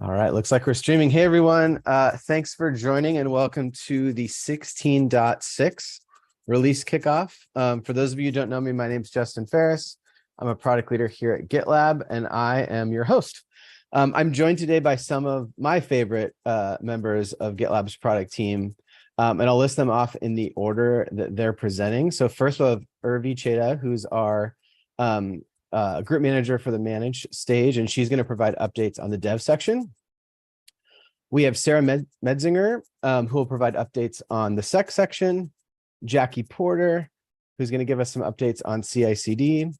All right, looks like we're streaming. Hey, everyone. Thanks for joining and welcome to the 16.6 release kickoff. For those of you who don't know me, my name is Justin Ferris. I'm a product leader here at GitLab, and I am your host. I'm joined today by some of my favorite members of GitLab's product team, and I'll list them off in the order that they're presenting. So first we'll have Urvi Cheda, who's our group manager for the manage stage, and she's going to provide updates on the dev section. We have Sarah Medzinger, who will provide updates on the sec section, Jackie Porter, who's going to give us some updates on CI/CD,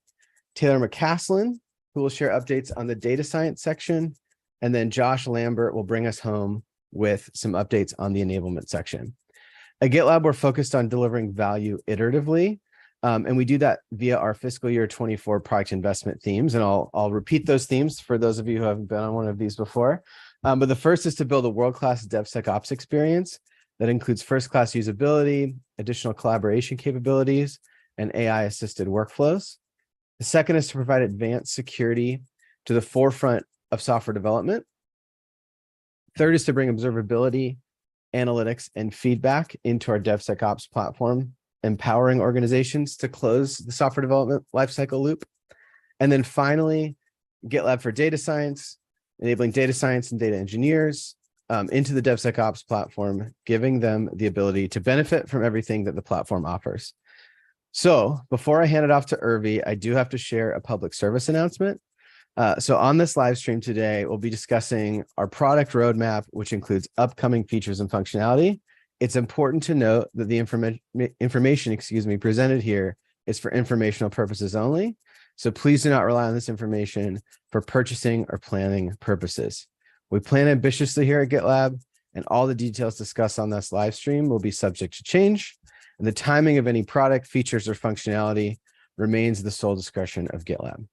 Taylor McCaslin, who will share updates on the data science section, and then Josh Lambert will bring us home with some updates on the enablement section. At GitLab, we're focused on delivering value iteratively, and we do that via our fiscal year 24 product investment themes. And I'll repeat those themes for those of you who haven't been on one of these before. But the first is to build a world-class DevSecOps experience that includes first-class usability, additional collaboration capabilities, and AI-assisted workflows. The second is to provide advanced security to the forefront of software development. Third is to bring observability, analytics, and feedback into our DevSecOps platform, empowering organizations to close the software development lifecycle loop. And then finally, GitLab for data science, enabling data science and data engineers into the DevSecOps platform, giving them the ability to benefit from everything that the platform offers. So before I hand it off to Urvi, I do have to share a public service announcement. So on this live stream today, we'll be discussing our product roadmap, which includes upcoming features and functionality. It's important to note that the information presented here is for informational purposes only. So please do not rely on this information for purchasing or planning purposes. We plan ambitiously here at GitLab, and all the details discussed on this live stream will be subject to change. And the timing of any product, features, or functionality remains the sole discretion of GitLab.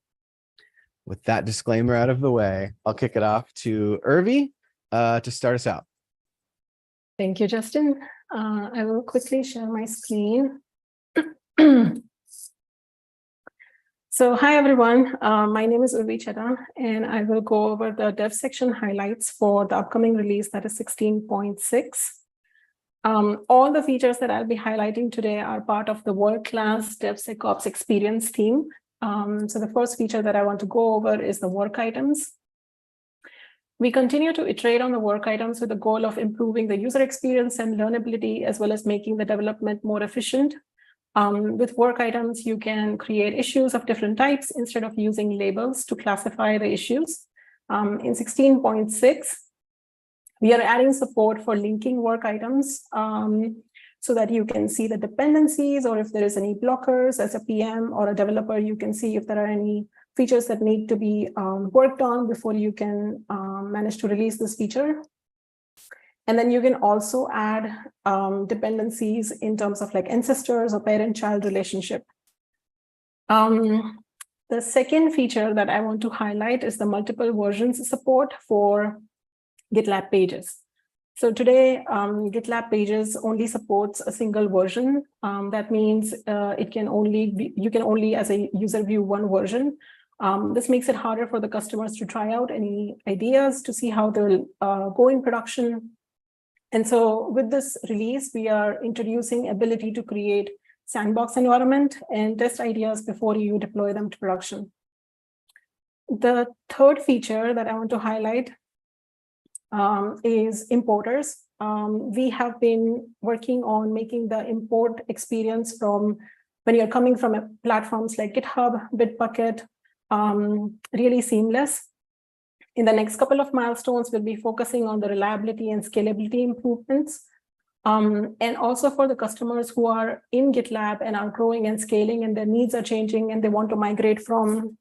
With that disclaimer out of the way, I'll kick it off to Urvi to start us out. Thank you, Justin. I will quickly share my screen. So hi, everyone. My name is Urvi Cheda, and I will go over the dev section highlights for the upcoming release that is 16.6. All the features that I'll be highlighting today are part of the world-class DevSecOps experience theme. So the first feature that I want to go over is the work items. We continue to iterate on the work items with the goal of improving the user experience and learnability, as well as making the development more efficient. With work items, you can create issues of different types instead of using labels to classify the issues. In 16.6, we are adding support for linking work items so that you can see the dependencies, or if there is any blockers as a PM or a developer, you can see if there are any features that need to be worked on before you can manage to release this feature. And then you can also add dependencies in terms of like ancestors or parent-child relationship. The second feature that I want to highlight is the multiple versions support for GitLab Pages. So today, GitLab Pages only supports a single version. That means you can only as a user view one version. This makes it harder for the customers to try out any ideas to see how they'll go in production. And so with this release, we are introducing ability to create sandbox environment and test ideas before you deploy them to production. The third feature that I want to highlight is importers. We have been working on making the import experience from when you're coming from platforms like GitHub, Bitbucket, really seamless. In the next couple of milestones, we'll be focusing on the reliability and scalability improvements. And also for the customers who are in GitLab and are growing and scaling and their needs are changing and they want to migrate from,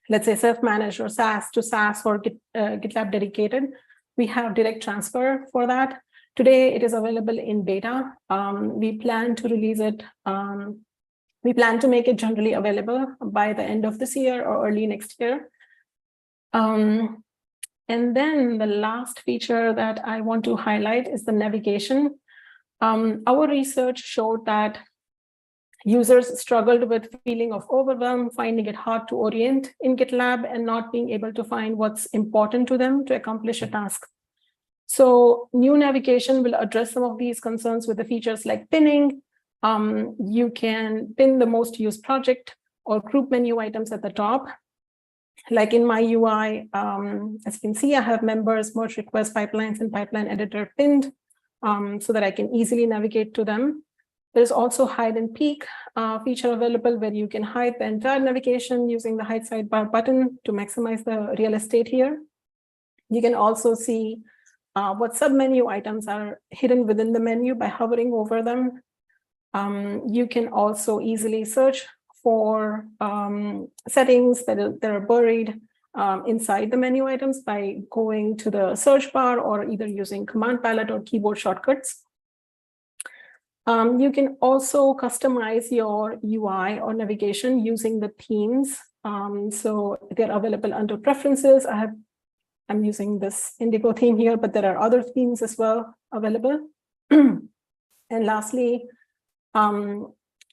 let's say, self-managed or SaaS to SaaS or GitLab dedicated, we have direct transfer for that. Today, it is available in beta. We plan to release it. We plan to make it generally available by the end of this year or early next year. And then the last feature that I want to highlight is the navigation. Our research showed that Users struggled with feeling of overwhelm, finding it hard to orient in GitLab and not being able to find what's important to them to accomplish a task. So new navigation will address some of these concerns with the features like pinning. You can pin the most used project or group menu items at the top. Like in my UI, as you can see, I have members, merge request pipelines, and pipeline editor pinned so that I can easily navigate to them. There's also hide and peek feature available where you can hide the entire navigation using the hide sidebar button to maximize the real estate here. You can also see what submenu items are hidden within the menu by hovering over them. You can also easily search for settings that are buried inside the menu items by going to the search bar or either using command palette or keyboard shortcuts. You can also customize your UI or navigation using the themes. So they're available under preferences. I'm using this Indigo theme here, but there are other themes as well available. And lastly,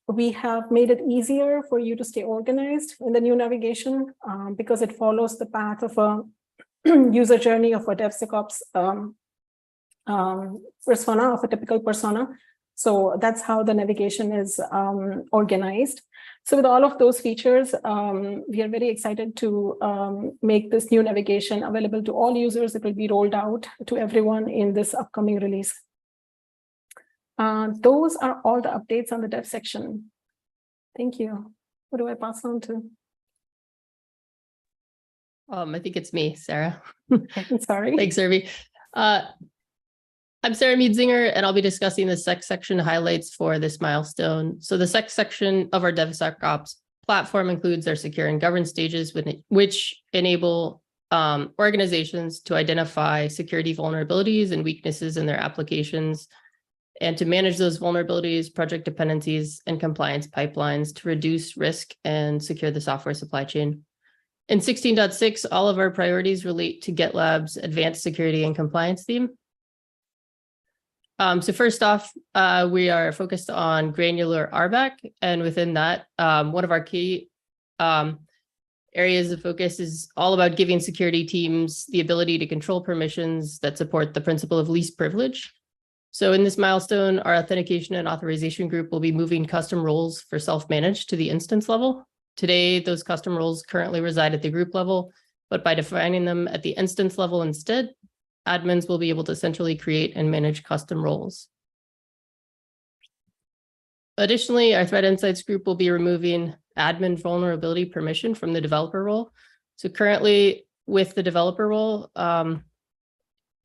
we have made it easier for you to stay organized in the new navigation because it follows the path of a user journey of a DevSecOps persona, of a typical persona. So that's how the navigation is organized. So with all of those features, we are very excited to make this new navigation available to all users. It will be rolled out to everyone in this upcoming release. Those are all the updates on the dev section. Thank you. Who do I pass on to? I think it's me, Sarah. Sorry. Thanks, Irvi. I'm Sarah Meadsinger, and I'll be discussing the SEC section highlights for this milestone. So the SEC section of our DevSecOps platform includes our secure and governed stages, which enable organizations to identify security vulnerabilities and weaknesses in their applications, and to manage those vulnerabilities, project dependencies, and compliance pipelines to reduce risk and secure the software supply chain. In 16.6, all of our priorities relate to GitLab's advanced security and compliance theme. So first off, we are focused on granular RBAC, and within that, one of our key areas of focus is all about giving security teams the ability to control permissions that support the principle of least privilege. So in this milestone, our authentication and authorization group will be moving custom roles for self-managed to the instance level. Today, those custom roles currently reside at the group level, but by defining them at the instance level instead, admins will be able to centrally create and manage custom roles. Additionally, our Threat Insights group will be removing admin vulnerability permission from the developer role. So currently with the developer role,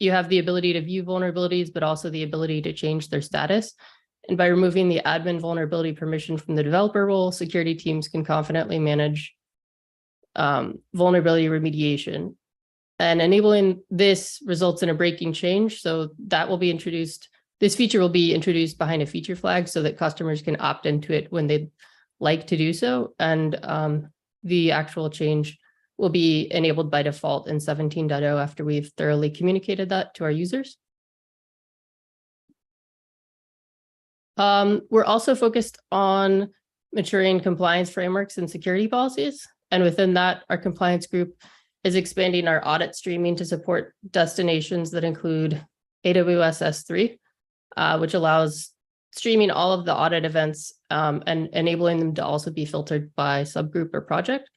you have the ability to view vulnerabilities, but also the ability to change their status. And by removing the admin vulnerability permission from the developer role, security teams can confidently manage vulnerability remediation. And enabling this results in a breaking change. So that will be introduced. This feature will be introduced behind a feature flag so that customers can opt into it when they'd like to do so. And the actual change will be enabled by default in 17.0 after we've thoroughly communicated that to our users. We're also focused on maturing compliance frameworks and security policies. And within that, our compliance group is expanding our audit streaming to support destinations that include AWS S3, which allows streaming all of the audit events and enabling them to also be filtered by subgroup or project.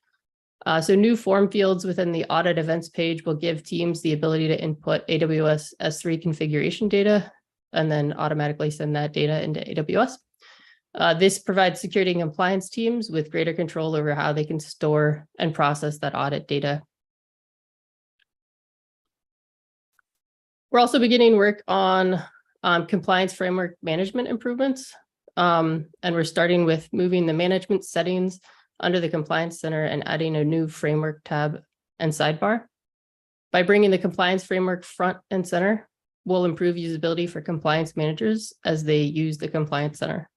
So new form fields within the audit events page will give teams the ability to input AWS S3 configuration data and then automatically send that data into AWS. This provides security and compliance teams with greater control over how they can store and process that audit data. We're also beginning work on compliance framework management improvements. And we're starting with moving the management settings under the Compliance Center and adding a new framework tab and sidebar. By bringing the compliance framework front and center, we'll improve usability for compliance managers as they use the Compliance Center.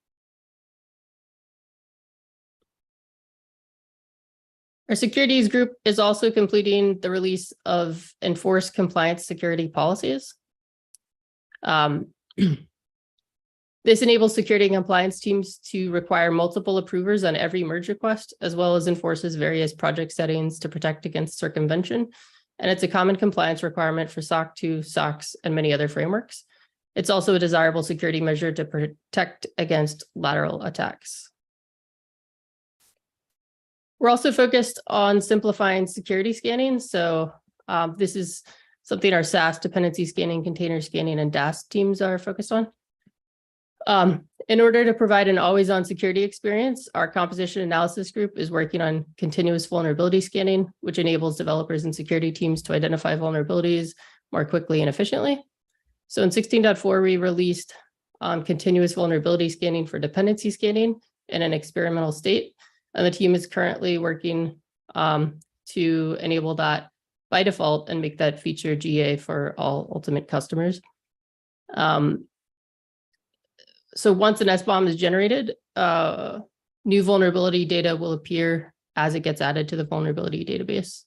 Our securities group is also completing the release of enforced compliance security policies. This enables security and compliance teams to require multiple approvers on every merge request, as well as enforces various project settings to protect against circumvention. And it's a common compliance requirement for SOC 2, SOX, and many other frameworks. It's also a desirable security measure to protect against lateral attacks. We're also focused on simplifying security scanning. So this is something our SaaS dependency scanning, container scanning, and DAST teams are focused on. In order to provide an always-on security experience, our composition analysis group is working on continuous vulnerability scanning, which enables developers and security teams to identify vulnerabilities more quickly and efficiently. So in 16.4, we released continuous vulnerability scanning for dependency scanning in an experimental state. And the team is currently working to enable that by default and make that feature GA for all ultimate customers. So once an SBOM is generated, new vulnerability data will appear as it gets added to the vulnerability database.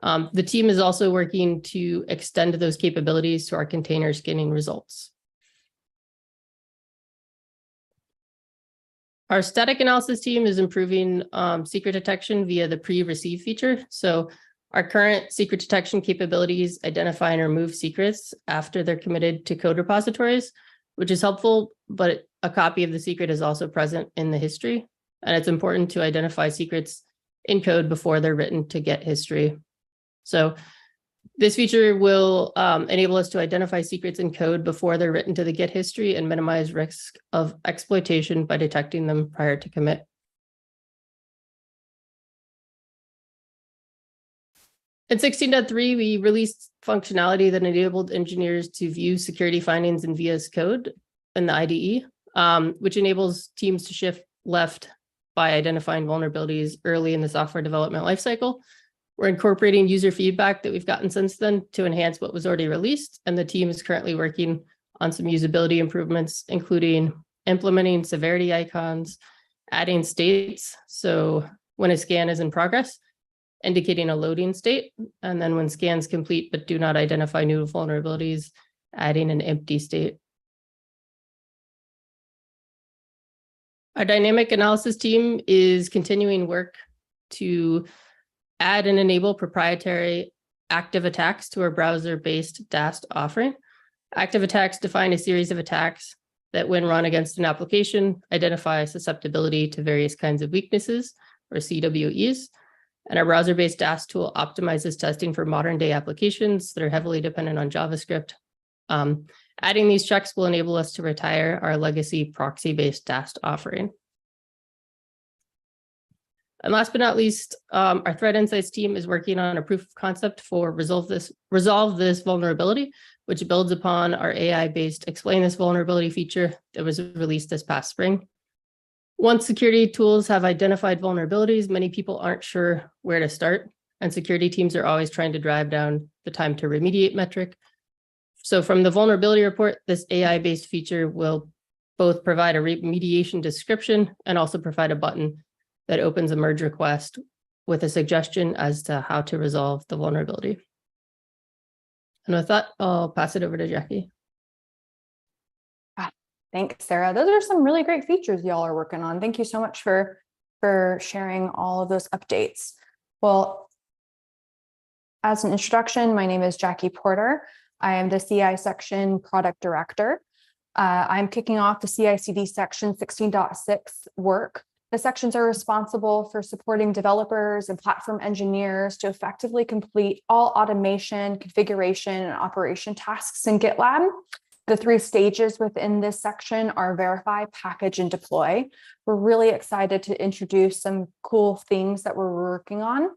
The team is also working to extend those capabilities to our container scanning results. Our static analysis team is improving secret detection via the pre-receive feature. So our current secret detection capabilities identify and remove secrets after they're committed to code repositories, which is helpful, but a copy of the secret is also present in the history. And it's important to identify secrets in code before they're written to get history. So this feature will enable us to identify secrets in code before they're written to the get history and minimize risk of exploitation by detecting them prior to commit. In 16.3, we released functionality that enabled engineers to view security findings in VS Code in the IDE, which enables teams to shift left by identifying vulnerabilities early in the software development lifecycle. We're incorporating user feedback that we've gotten since then to enhance what was already released, and the team is currently working on some usability improvements, including implementing severity icons, adding states. So when a scan is in progress, indicating a loading state, and then when scans complete but do not identify new vulnerabilities, adding an empty state. Our dynamic analysis team is continuing work to add and enable proprietary active attacks to our browser-based DAST offering. Active attacks define a series of attacks that, when run against an application, identify susceptibility to various kinds of weaknesses, or CWEs. And our browser-based DAST tool optimizes testing for modern-day applications that are heavily dependent on JavaScript. Adding these checks will enable us to retire our legacy proxy-based DAST offering. And last but not least, our Threat Insights team is working on a proof of concept for resolve this vulnerability, which builds upon our AI-based explain this vulnerability feature that was released this past spring. Once security tools have identified vulnerabilities, many people aren't sure where to start, and security teams are always trying to drive down the time to remediate metric. So from the vulnerability report, this AI-based feature will both provide a remediation description and also provide a button that opens a merge request with a suggestion as to how to resolve the vulnerability. And with that, I'll pass it over to Jackie. Thanks, Sarah. Those are some really great features y'all are working on. Thank you so much for sharing all of those updates. Well, as an introduction, my name is Jackie Porter. I am the CI section product director. I'm kicking off the CI/CD section 16.6 work. The sections are responsible for supporting developers and platform engineers to effectively complete all automation, configuration, and operation tasks in GitLab. The 3 stages within this section are verify, package, and deploy. We're really excited to introduce some cool things that we're working on.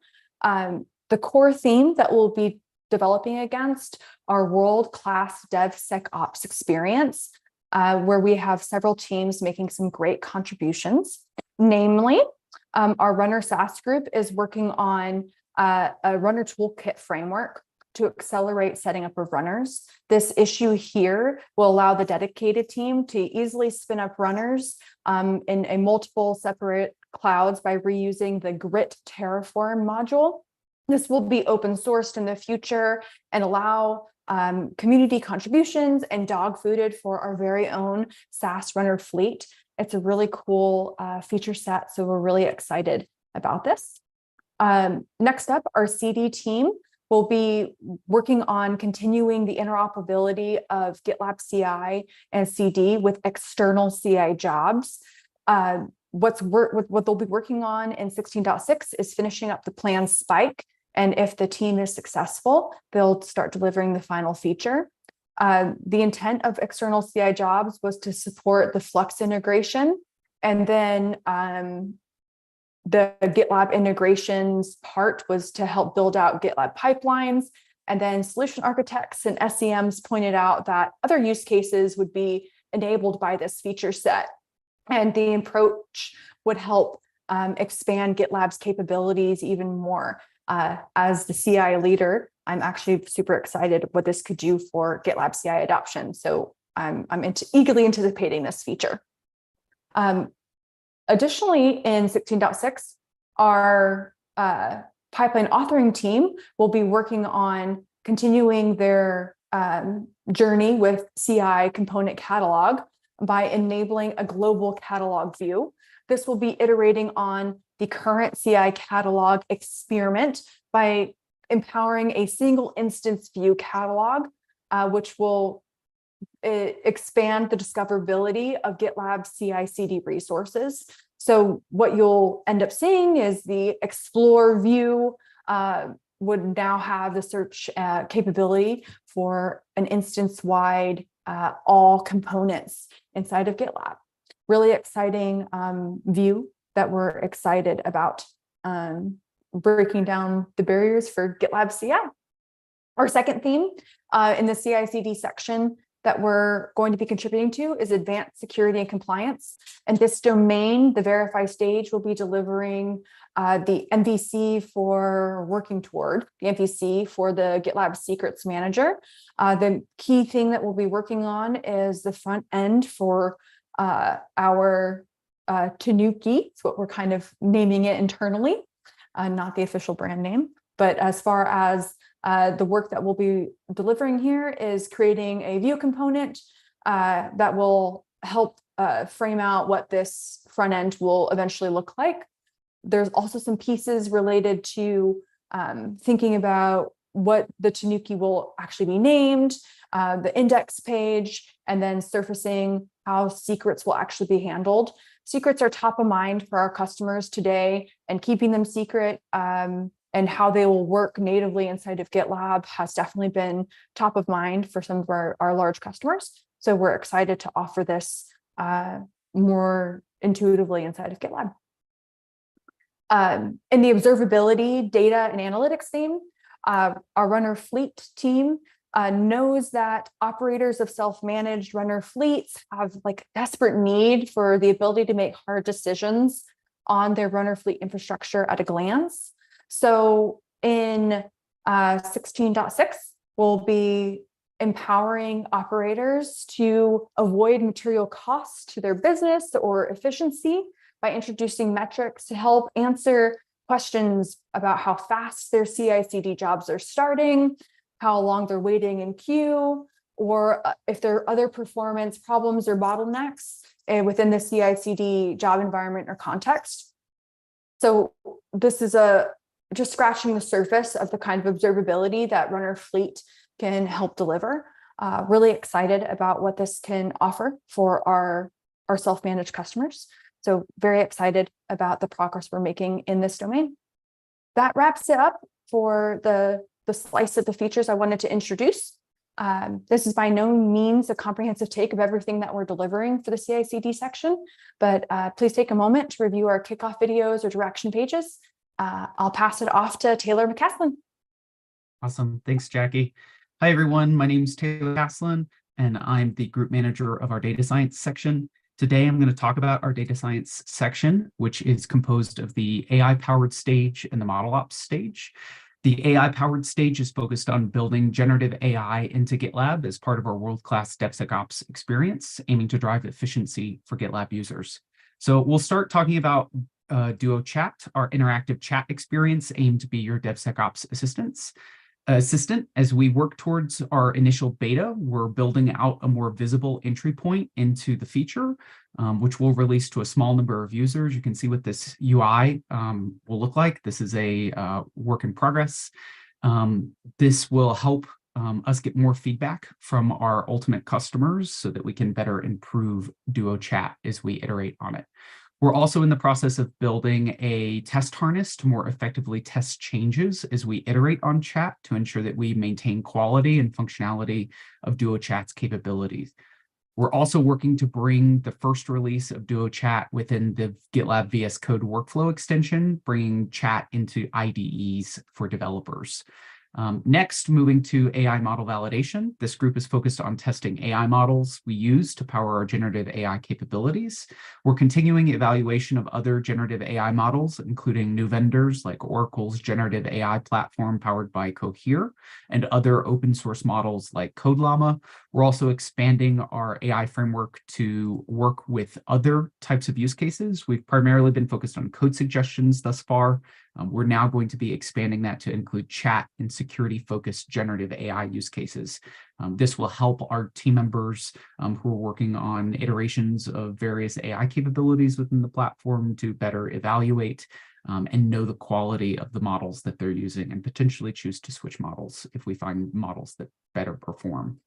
The core theme that we'll be developing against our world-class DevSecOps experience, where we have several teams making some great contributions. Namely, our runner SaaS group is working on a runner toolkit framework to accelerate setting up of runners. This issue here will allow the dedicated team to easily spin up runners in a multiple separate clouds by reusing the Grit Terraform module. This will be open sourced in the future and allow community contributions and dog fooded for our very own SaaS runner fleet. It's a really cool feature set, so we're really excited about this. Next up, our CD team will be working on continuing the interoperability of GitLab CI and CD with external CI jobs. What they'll be working on in 16.6 is finishing up the plan spike. And if the team is successful, they'll start delivering the final feature. The intent of external CI jobs was to support the Flux integration. And then the GitLab integrations part was to help build out GitLab pipelines. And then solution architects and SCMs pointed out that other use cases would be enabled by this feature set. And the approach would help expand GitLab's capabilities even more. As the CI leader, I'm actually super excited what this could do for GitLab CI adoption. So I'm eagerly anticipating this feature. Additionally, in 16.6, our pipeline authoring team will be working on continuing their journey with CI component catalog by enabling a global catalog view. This will be iterating on the current CI catalog experiment by empowering a single instance view catalog, which will expand the discoverability of GitLab CI/CD resources. So what you'll end up seeing is the Explore view would now have the search capability for an instance-wide all components inside of GitLab. Really exciting view that we're excited about breaking down the barriers for GitLab CI. Our second theme in the CI/CD section that we're going to be contributing to is advanced security and compliance. And this domain, the verify stage, will be delivering the MVC for working toward, the MVC for the GitLab Secrets Manager. The key thing that we'll be working on is the front end for our Tanuki. It's what we're kind of naming it internally, not the official brand name. But as far as the work that we'll be delivering here is creating a view component that will help frame out what this front end will eventually look like. There's also some pieces related to thinking about what the Tanuki will actually be named, the index page, and then surfacing how secrets will actually be handled. Secrets are top of mind for our customers today, and keeping them secret and how they will work natively inside of GitLab has definitely been top of mind for some of our large customers. So we're excited to offer this more intuitively inside of GitLab. In the observability, data, and analytics theme, our runner fleet team knows that operators of self-managed runner fleets have like desperate need for the ability to make hard decisions on their runner fleet infrastructure at a glance. So in 16.6, we'll be empowering operators to avoid material costs to their business or efficiency by introducing metrics to help answer questions about how fast their CI/CD jobs are starting, how long they're waiting in queue, or if there are other performance problems or bottlenecks within the CI/CD job environment or context. So this is just scratching the surface of the kind of observability that Runner Fleet can help deliver. Really excited about what this can offer for our self-managed customers. So very excited about the progress we're making in this domain. That wraps it up for the slice of the features I wanted to introduce. This is by no means a comprehensive take of everything that we're delivering for the CI/CD section, but please take a moment to review our kickoff videos or direction pages. I'll pass it off to Taylor McCaslin. Awesome. Thanks, Jackie. Hi, everyone. My name is Taylor McCaslin, and I'm the group manager of our data science section. Today, I'm going to talk about our data science section, which is composed of the AI-powered stage and the model ops stage. The AI-powered stage is focused on building generative AI into GitLab as part of our world-class DevSecOps experience, aiming to drive efficiency for GitLab users. So we'll start talking about Duo Chat, our interactive chat experience aimed to be your DevSecOps assistants. assistant. As we work towards our initial beta, we're building out a more visible entry point into the feature, which we'll release to a small number of users. You can see what this UI will look like. This is a work in progress. This will help us get more feedback from our ultimate customers so that we can better improve Duo Chat as we iterate on it. We're also in the process of building a test harness to more effectively test changes as we iterate on chat to ensure that we maintain quality and functionality of Duo Chat's capabilities. We're also working to bring the first release of Duo Chat within the GitLab VS Code workflow extension, bringing chat into IDEs for developers. Next, moving to AI model validation. This group is focused on testing AI models we use to power our generative AI capabilities. We're continuing evaluation of other generative AI models, including new vendors like Oracle's generative AI platform powered by Cohere and other open source models like CodeLlama. We're also expanding our AI framework to work with other types of use cases. We've primarily been focused on code suggestions thus far. We're now going to be expanding that to include chat and security-focused generative AI use cases. This will help our team members who are working on iterations of various AI capabilities within the platform to better evaluate and know the quality of the models that they're using and potentially choose to switch models if we find models that better perform.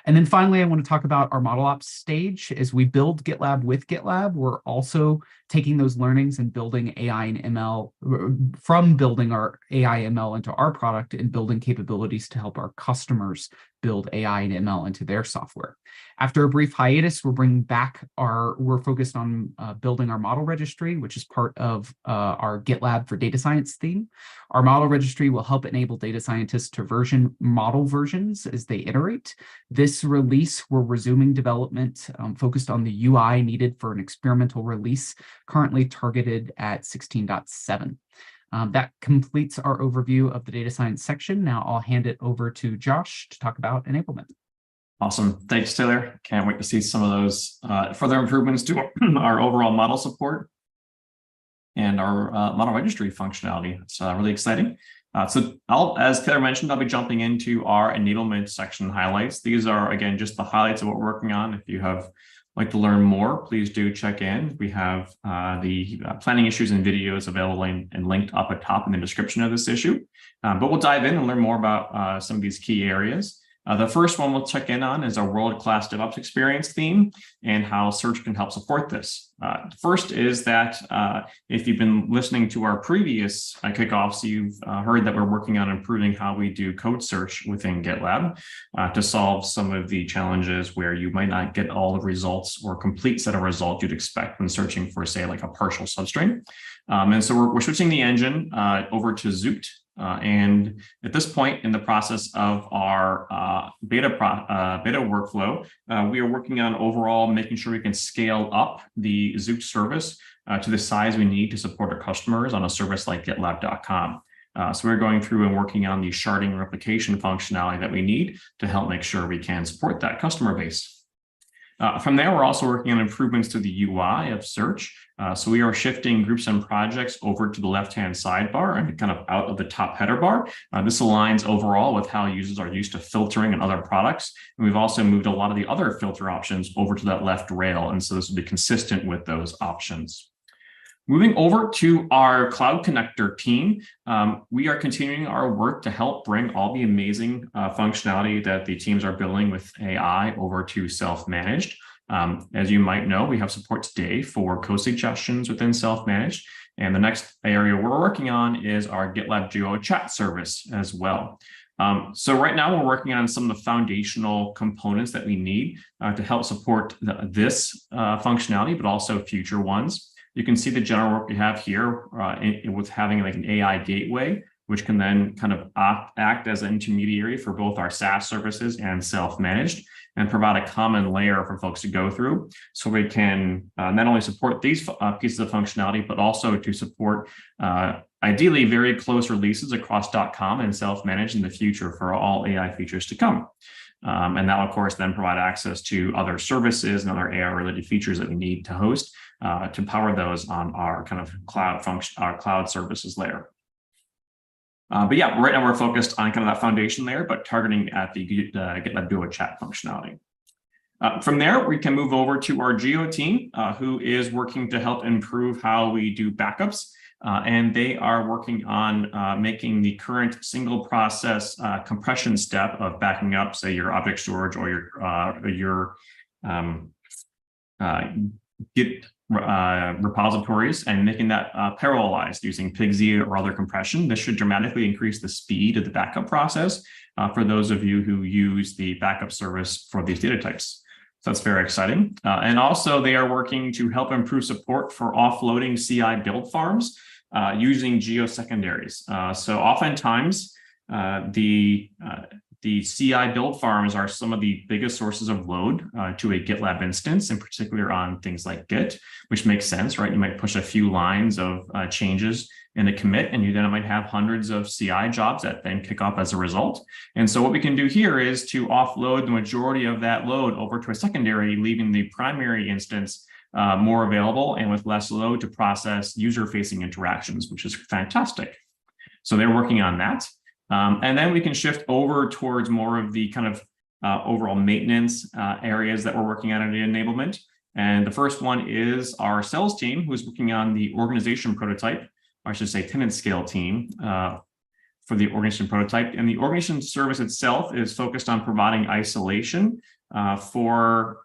And then finally, I want to talk about our model ops stage. As we build GitLab with GitLab, we're also taking those learnings and building AI and ML from building our AI ML into our product and building capabilities to help our customers build AI and ML into their software. After a brief hiatus, we're focused on building our model registry, which is part of our GitLab for data science theme. Our model registry will help enable data scientists to version model versions as they iterate. This release, we're resuming development focused on the UI needed for an experimental release, currently targeted at 16.7. That completes our overview of the data science section. Now I'll hand it over to Josh to talk about enablement. Awesome. Thanks, Taylor. Can't wait to see some of those further improvements to our overall model support and our model registry functionality. It's really exciting. So as Taylor mentioned, I'll be jumping into our enablement section highlights. These are, again, just the highlights of what we're working on. If you like to learn more, please do check in. We have the planning issues and videos available and linked up at top in the description of this issue. But we'll dive in and learn more about some of these key areas. The first one we'll check in on is our world-class DevOps experience theme and how search can help support this. First is that if you've been listening to our previous kickoffs, you've heard that we're working on improving how we do code search within GitLab to solve some of the challenges where you might not get all the results or complete set of results you'd expect when searching for, say, like a partial substring. And so we're switching the engine over to Zoopt. And at this point in the process of our beta workflow, we are working on overall making sure we can scale up the Zoopt service to the size we need to support our customers on a service like GitLab.com. So we're going through and working on the sharding replication functionality that we need to help make sure we can support that customer base. From there, we're also working on improvements to the UI of search. So we are shifting groups and projects over to the left-hand sidebar and kind of out of the top header bar. This aligns overall with how users are used to filtering in other products. And we've also moved a lot of the other filter options over to that left rail. And so this will be consistent with those options. Moving over to our Cloud Connector team, we are continuing our work to help bring all the amazing functionality that the teams are building with AI over to self-managed. As you might know, we have support today for code suggestions within self-managed. And the next area we're working on is our GitLab Duo chat service as well. So right now we're working on some of the foundational components that we need to help support this functionality, but also future ones. You can see the general work we have here with having like an AI gateway, which can then kind of act as an intermediary for both our SaaS services and self-managed and provide a common layer for folks to go through. So we can not only support these pieces of functionality, but also to support ideally very close releases across .com and self-managed in the future for all AI features to come. And that will, of course, then provide access to other services and other AI-related features that we need to host to power those on our kind of cloud services layer. But yeah, right now we're focused on kind of that foundation layer, but targeting at the GitLab Duo chat functionality. From there, we can move over to our Geo team, who is working to help improve how we do backups. And they are working on making the current single process compression step of backing up, say, your object storage or your Git repositories, and making that parallelized using PIGZ or other compression. This should dramatically increase the speed of the backup process for those of you who use the backup service for these data types. So that's very exciting. And also they are working to help improve support for offloading CI build farms using geosecondaries. So oftentimes the CI build farms are some of the biggest sources of load to a GitLab instance, in particular on things like Git, which makes sense, right? You might push a few lines of changes in a commit, and you then might have hundreds of CI jobs that then kick off as a result. And so what we can do here is to offload the majority of that load over to a secondary, leaving the primary instance more available and with less load to process user-facing interactions, which is fantastic. So they're working on that. And then we can shift over towards more of the kind of overall maintenance areas that we're working on in enablement. And the first one is our sales team, who is working on the organization prototype, or I should say tenant scale team for the organization prototype. And the organization service itself is focused on providing isolation for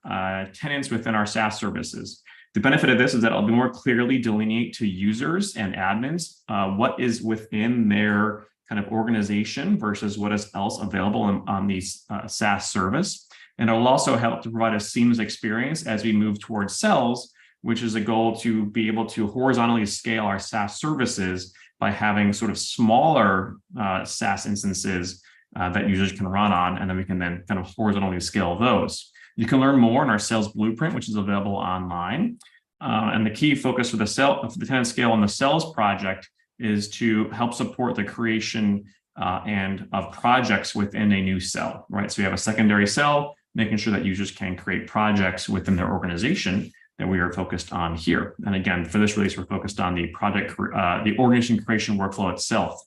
tenants within our SaaS services. The benefit of this is that it'll more clearly delineate to users and admins what is within their kind of organization versus what is else available on these SaaS service. And it will also help to provide a seamless experience as we move towards sales, which is a goal to be able to horizontally scale our SaaS services by having sort of smaller SaaS instances that users can run on, and then we can then kind of horizontally scale those. You can learn more in our sales blueprint, which is available online. And the key focus for the tenant scale on the sales project is to help support the creation and of projects within a new cell, right? So we have a secondary cell, making sure that users can create projects within their organization that we are focused on here. And again, for this release, we're focused on the project, the organization creation workflow itself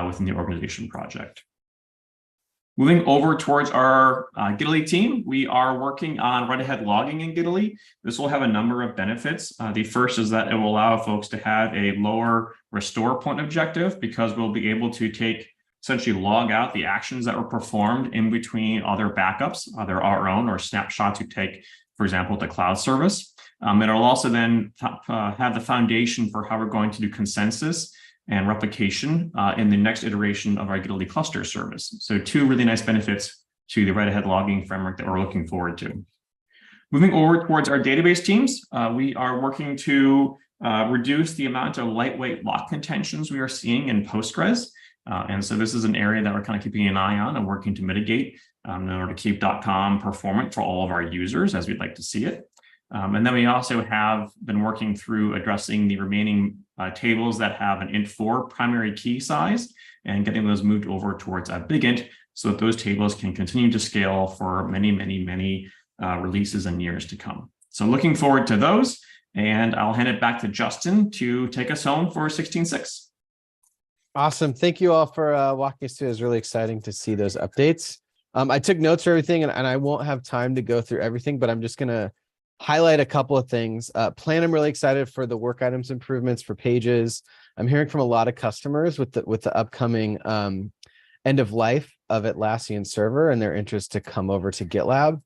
within the organization project. Moving over towards our Gitly team, we are working on write-ahead logging in Gitly. This will have a number of benefits. The first is that it will allow folks to have a lower restore point objective, because we'll be able to essentially log out the actions that were performed in between other backups, either our own or snapshots you take, for example, the cloud service. And it'll also then have the foundation for how we're going to do consensus and replication in the next iteration of our Gitly cluster service. So two really nice benefits to the write-ahead logging framework that we're looking forward to. Moving over towards our database teams, we are working to reduce the amount of lightweight lock contentions we are seeing in Postgres. And so this is an area that we're kind of keeping an eye on and working to mitigate in order to keep .com performant for all of our users as we'd like to see it. And then we also have been working through addressing the remaining tables that have an int4 primary key size and getting those moved over towards a big int so that those tables can continue to scale for many, many, many releases and years to come. So looking forward to those, and I'll hand it back to Justin to take us home for 16.6. Awesome. Thank you all for walking us through. It was really exciting to see those updates. I took notes for everything, and I won't have time to go through everything, but I'm just going to highlight a couple of things. Plan, I'm really excited for the work items improvements for pages. I'm hearing from a lot of customers with the upcoming end of life of Atlassian server and their interest to come over to GitLab.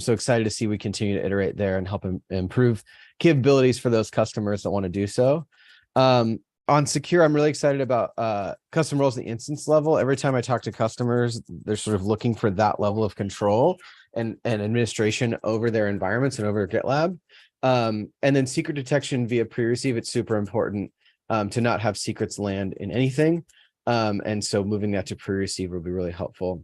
So excited to see we continue to iterate there and help improve capabilities for those customers that want to do so. On secure, I'm really excited about custom roles at the instance level. Every time I talk to customers, they're sort of looking for that level of control and administration over their environments and over GitLab. And then secret detection via pre-receive, it's super important to not have secrets land in anything. And so moving that to pre-receive will be really helpful.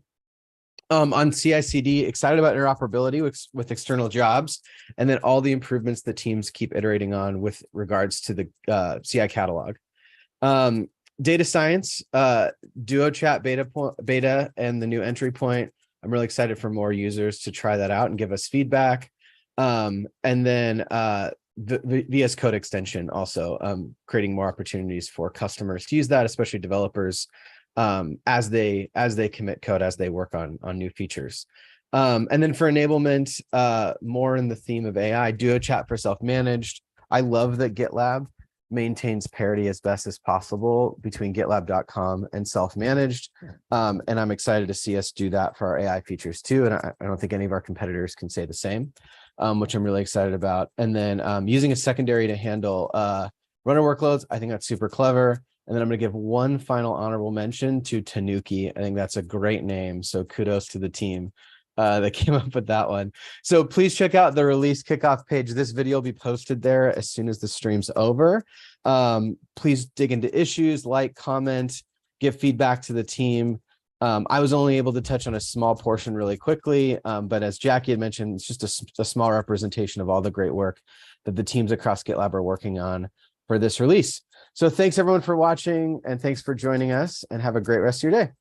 On CI/CD, excited about interoperability with external jobs, and then all the improvements that teams keep iterating on with regards to the CI catalog. Data science, Duo chat beta and the new entry point. I'm really excited for more users to try that out and give us feedback. And then the VS Code extension also creating more opportunities for customers to use that, especially developers as they commit code, as they work on new features. And then for enablement, more in the theme of AI, Duo Chat for self-managed. I love that GitLab maintains parity as best as possible between gitlab.com and self-managed. And I'm excited to see us do that for our AI features too. And I don't think any of our competitors can say the same, which I'm really excited about. And then using a secondary to handle runner workloads, I think that's super clever. And then I'm going to give one final honorable mention to Tanuki. I think that's a great name. So kudos to the team that came up with that one. So please check out the release kickoff page. This video will be posted there as soon as the stream's over. Please dig into issues, like, comment, give feedback to the team. I was only able to touch on a small portion really quickly, but as Jackie had mentioned, it's just a small representation of all the great work that the teams across GitLab are working on for this release. So thanks everyone for watching, and thanks for joining us, and have a great rest of your day.